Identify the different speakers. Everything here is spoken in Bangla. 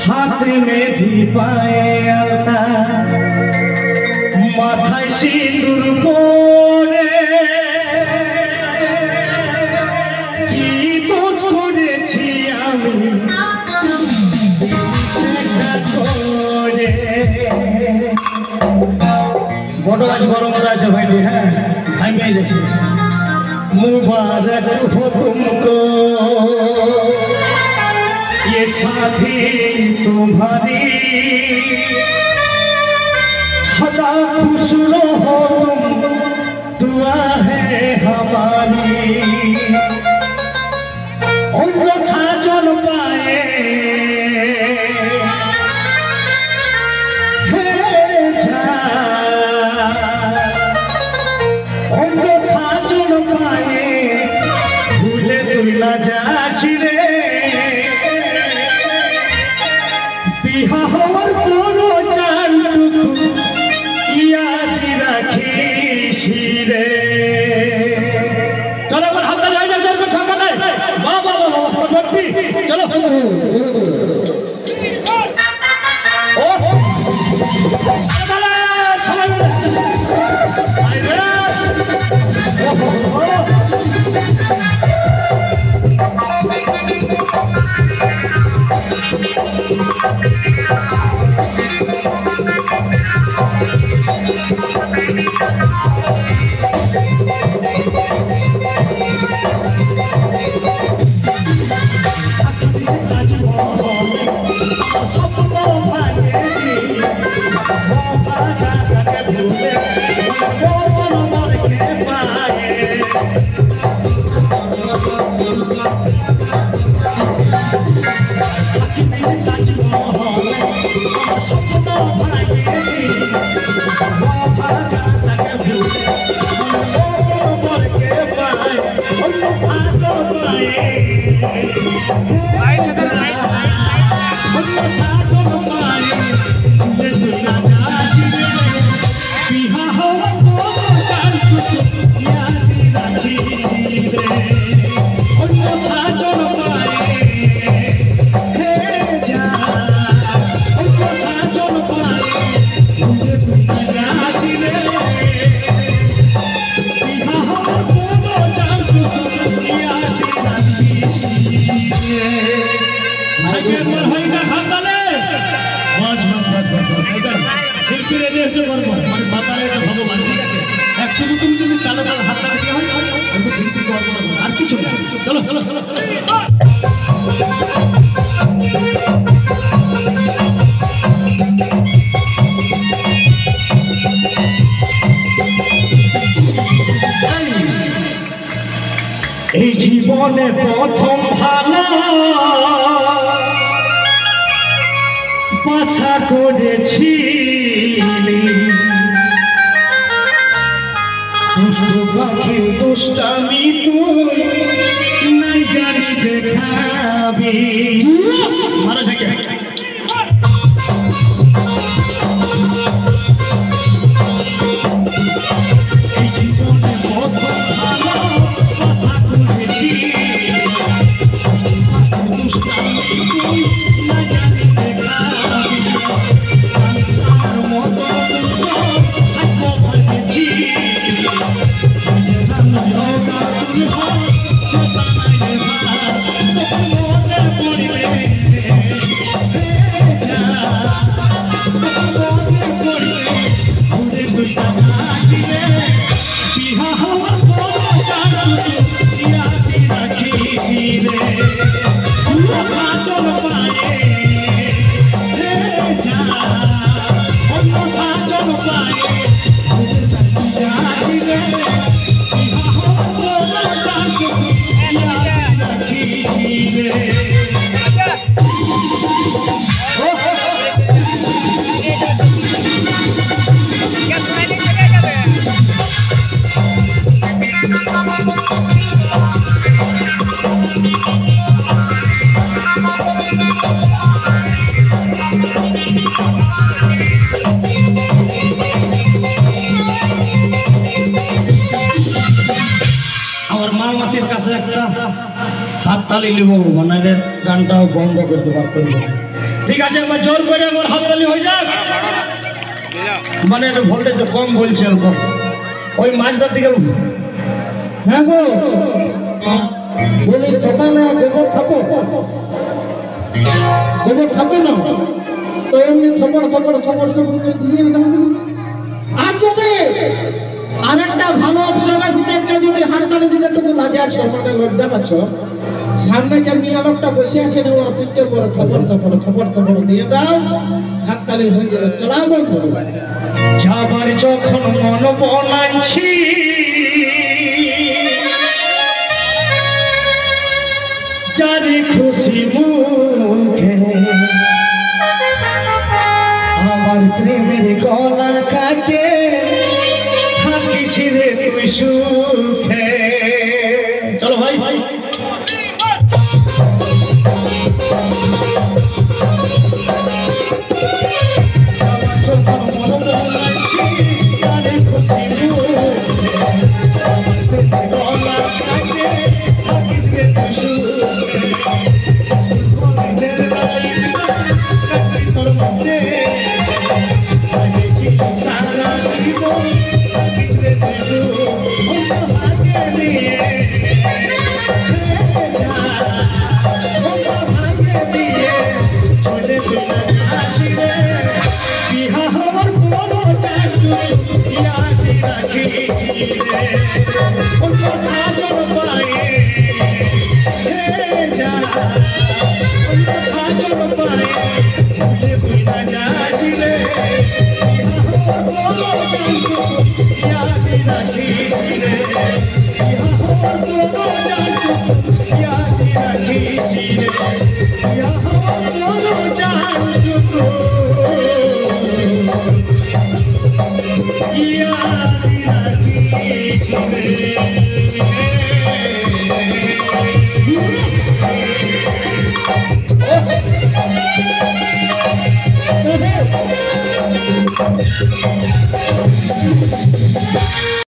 Speaker 1: हाथ में दीपाए अलता माथाय सिंदूर परे की दोष करेছি আমি সেটা করে বড় আছে বড় মজা আছে ভাই হ্যাঁ খাই পেয়ে যাচ্ছে मुबारक हो तुमको ये साथी तुम्हारी सदा खुश रहो तुम दुआ है हमारी অন্য সাজন পায়ে হে যা অন্য সাজন পায়ে ভুলে তুই না যাস রে বিহা হওয়ার কোনো চানটুকু ইয়াদ রাখিস রে চলো আমার হাতটা যাই যাই যাই সঙ্গে নাই বাবা বাবা ভর্তি চলো ও সবাই এই জীবনে প্রথম ভালো বাসা করেছি দুষ্ট পাখির দুষ্টামি তুই নাই জানি দেখাবি মারা থাকে এই জীবনে প্রথম ভালো বাসা করেছি দুষ্টামি তুই না জানি দেখাবি তার মতো থাকবো ভাবেছি আমার মা মাসির কাছে একটা হাত হাততালি নিব মানে গানটাও বন্ধ করতে পারবো। ঠিক আছে একবার জোর করে একবার হাততালি হয়ে যাক। মানে একটু ভোল্টেজটা কম বলছে অল্প ওই মাঝটার দিকে।
Speaker 2: হ্যাঁ গো বলি সকালে গোবর থাকো না তো এমনি থপড় থপড় থপড় থপড় করে দিয়ে দাও। আর যদি আরেকটা ভালো অপশন আছে যে যদি হাততালি দিলে একটু লাজে আছো মানে লজ্জা পাচ্ছ, সামনে যে মেয়ে লোকটা বসে আছে না ওর পিঠে পরে থপড় থপড় থপড় থপড় দিয়ে দাও, হাততালি হয়ে যাবে। চলাও বলবো
Speaker 1: যাবার যখন মন বনাইছি যারে খুশি মুখে আমার প্রেমের গলা কাটে থাকিস রে তুই সুখে। চলো ভাই